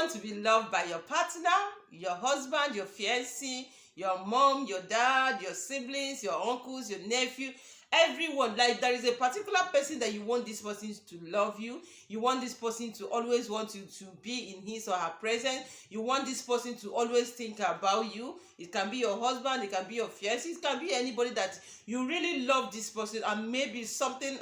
want to be loved by your partner, your husband, your fiancé, your mom, your dad, your siblings, your uncles, your nephew, everyone. Like, there is a particular person that you want this person to love you. You want this person to always want you to be in his or her presence. You want this person to always think about you. It can be your husband, it can be your fiancé, it can be anybody that you really love this person, and maybe something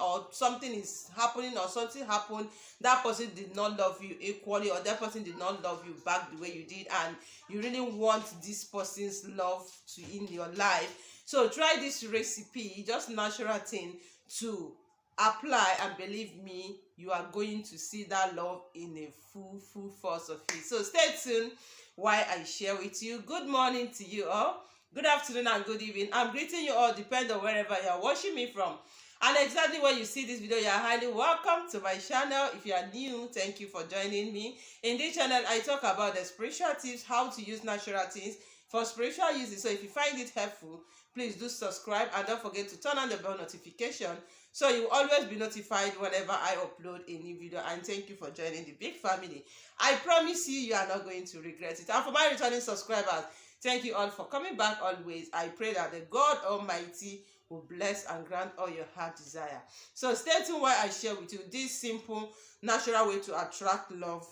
is happening, or something happened, that person did not love you equally, or that person did not love you back the way you did, and you really want this person's love to in your life. So try this recipe, just natural thing to apply, and believe me, you are going to see that love in a full force of it. So stay tuned while I share with you. Good morning to you all, good afternoon and good evening. I'm greeting you all, depending on wherever you are watching me from. And exactly when you see this video, you are highly welcome to my channel. If you are new, thank you for joining me. In this channel, I talk about the spiritual tips, how to use natural things for spiritual uses. So if you find it helpful, please do subscribe, and don't forget to turn on the bell notification so you will always be notified whenever I upload a new video. And thank you for joining the big family. I promise you, you are not going to regret it. And for my returning subscribers, thank you all for coming back always. I pray that the God Almighty will bless and grant all your heart desire. So stay tuned while I share with you this simple, natural way to attract love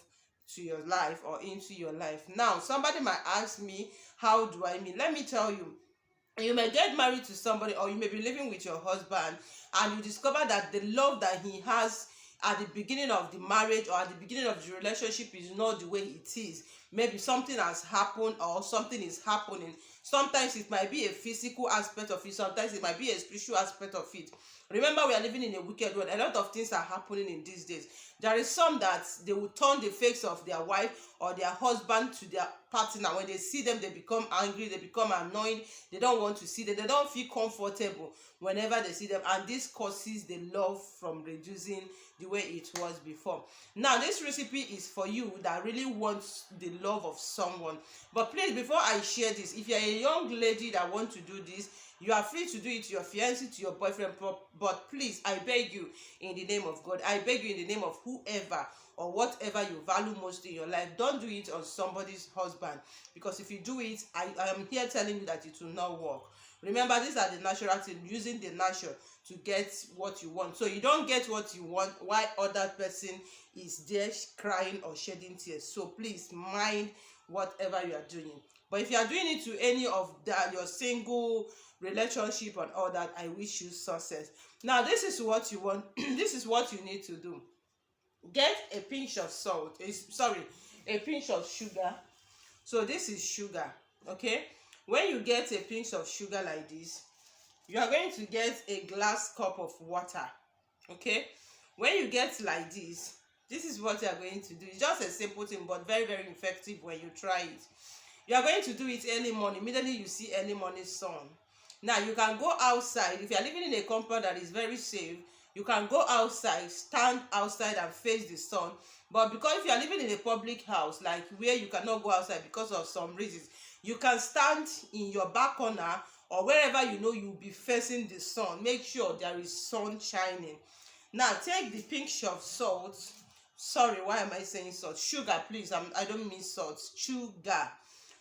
to your life or into your life. Now, somebody might ask me, how do I mean? Let me tell you. You may get married to somebody, or you may be living with your husband, and you discover that the love that he has at the beginning of the marriage or at the beginning of the relationship is not the way it is. Maybe something has happened, or something is happening. Sometimes it might be a physical aspect of it, sometimes it might be a spiritual aspect of it. Remember, we are living in a wicked world. A lot of things are happening in these days. There is some that they will turn the face of their wife or their husband to their partner. When they see them, they become angry, they become annoyed, they don't want to see them, they don't feel comfortable whenever they see them, and this causes the love from reducing the way it was before. Now, this recipe is for you that really wants the love of someone. But please, before I share this, if you're a young lady that wants to do this, you are free to do it to your fiancé, to your boyfriend, but please, I beg you in the name of God, I beg you in the name of whoever or whatever you value most in your life, don't do it on somebody's husband, because if you do it, I am here telling you that it will not work. Remember, these are the natural things, using the natural to get what you want. So you don't get what you want while other person is there crying or shedding tears. So please mind whatever you are doing. But if you are doing it to any of that, your single relationship and all that, I wish you success. Now, this is what you want. This is what you need to do. Get a pinch of salt. A pinch of sugar. So this is sugar, okay? When you get a pinch of sugar like this, you are going to get a glass cup of water, okay? When you get like this is what you are going to do. It's just a simple thing, but very, very effective when you try it. You are going to do it early morning, immediately you see early morning sun. Now, you can go outside. If you are living in a compound that is very safe, you can go outside, stand outside and face the sun. But because if you are living in a public house, like where you cannot go outside because of some reasons, you can stand in your back corner or wherever you know you'll be facing the sun. Make sure there is sun shining. Now, take the pinch of salt. Sorry, why am I saying salt? Sugar, please. I don't mean salt. Sugar.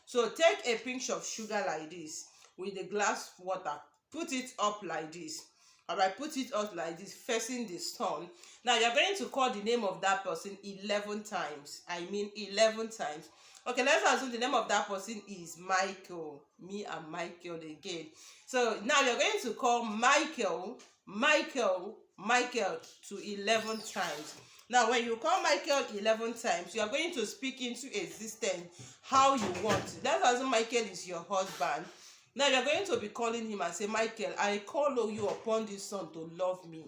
So take a pinch of sugar like this with a glass of water. Put it up like this. Alright, put it up like this, facing the sun. Now, you're going to call the name of that person 11 times. I mean 11 times. Okay, let's assume the name of that person is Michael. Me and Michael again. So now you're going to call Michael to 11 times. Now, when you call Michael 11 times, you are going to speak into existence how you want it. Let's assume Michael is your husband. Now you're going to be calling him and say, Michael, I call you upon this sun to love me.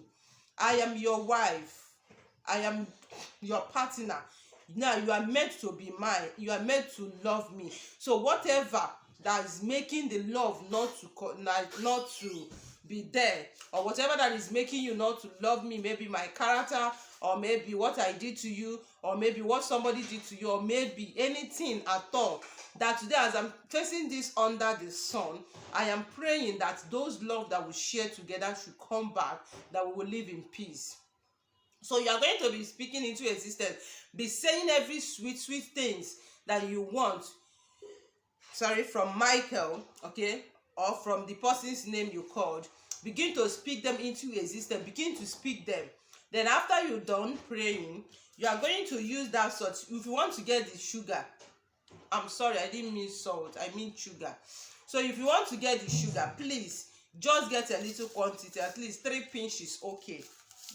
I am your wife. I am your partner. Now you are meant to be mine. You are meant to love me. So whatever that is making the love not to be there, or whatever that is making you not to love me, maybe my character, or maybe what I did to you, or maybe what somebody did to you, or maybe anything at all, that today as I'm facing this under the sun, I am praying that those love that we share together should come back, that we will live in peace. So you are going to be speaking into existence, be saying every sweet things that you want, sorry, from Michael, okay, or from the person's name you called. Begin to speak them into existence, begin to speak them. Then after you're done praying, you are going to use that salt. If you want to get the sugar, I'm sorry, I didn't mean salt, I mean sugar. So if you want to get the sugar, please just get a little quantity, at least 3 pinch is okay.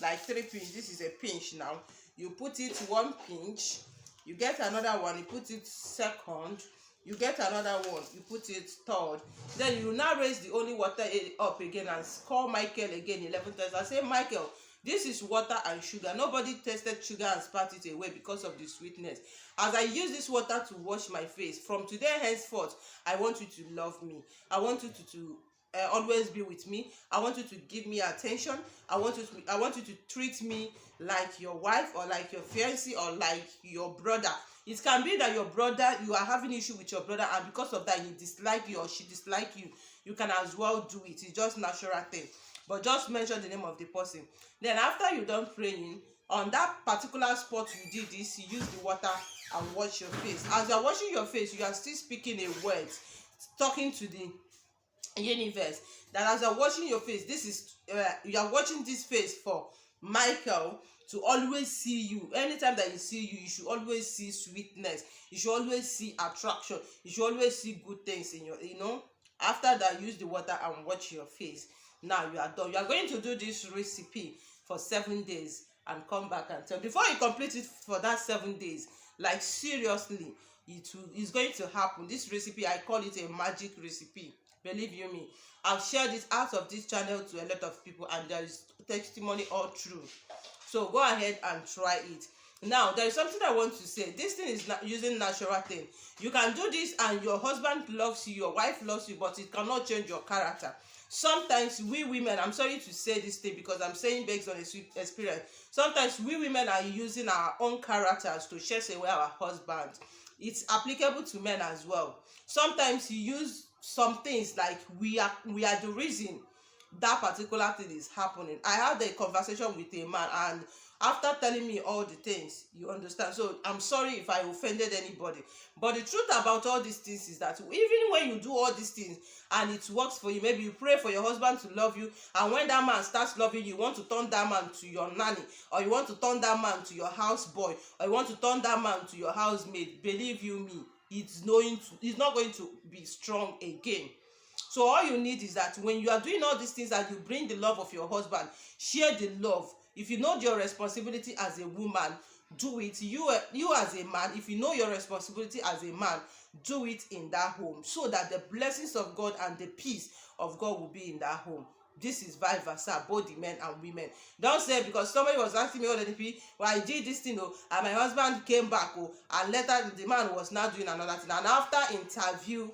Like 3 pinch, this is a pinch now. You put it 1 pinch, you get another one, you put it second, you get another one, you put it third. Then you now raise the holy water up again and call Michael again 11 times. I say, Michael, this is water and sugar. Nobody tasted sugar and spat it away because of the sweetness. As I use this water to wash my face, from today henceforth, I want you to love me. I want you to always be with me. I want you to give me attention. I want you to treat me like your wife, or like your fiancé, or like your brother. It can be that your brother, you are having issue with your brother, and because of that, he dislike you or she dislike you. You can as well do it. It's just natural thing. But just mention the name of the person. Then after you're done praying, on that particular spot you did this, you use the water and wash your face. As you're washing your face, you are still speaking a word, talking to the universe, that as you're washing your face, this is you are watching this face for Michael to always see you. Anytime that you see you, you should always see sweetness, you should always see attraction, you should always see good things in your, after that, use the water and wash your face. Now you are done. You are going to do this recipe for 7 days and come back and tell. Before you complete it for that 7 days, like seriously, it's going to happen. This recipe, I call it a magic recipe. Believe you me, I've shared this out of this channel to a lot of people, and there is testimony all through. So go ahead and try it. Now there is something I want to say. This thing is not using natural thing. You can do this and your husband loves you, your wife loves you, but it cannot change your character. Sometimes we women, I'm sorry to say this thing because I'm saying based on a experience, sometimes we women are using our own characters to chase away our husband. It's applicable to men as well. Sometimes you use some things like we are the reason that particular thing is happening. I had a conversation with a man, and after telling me all the things, you understand. So I'm sorry if I offended anybody, but the truth about all these things is that even when you do all these things and it works for you, maybe you pray for your husband to love you, and when that man starts loving you, you want to turn that man to your nanny, or you want to turn that man to your house boy, or you want to turn that man to your housemaid. Believe you me, it's not going to be strong again. So all you need is that when you are doing all these things and you bring the love of your husband, share the love. If you know your responsibility as a woman, do it. You as a man, if you know your responsibility as a man, do it in that home, so that the blessings of God and the peace of God will be in that home. This is vice versa, both the men and women. Don't say because somebody was asking me all the people, well, I did this thing, and my husband came back, and later the man was now doing another thing. And after interview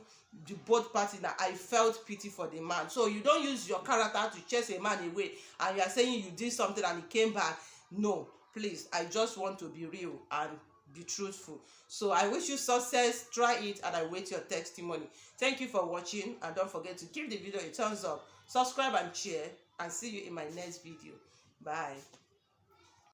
the both parties, that I felt pity for the man. So you don't use your character to chase a man away, and you are saying you did something and he came back. No, please, I just want to be real and be truthful. So I wish you success. Try it, and I wait your testimony. Thank you for watching, and don't forget to give the video a thumbs up, subscribe and share, and see you in my next video. Bye.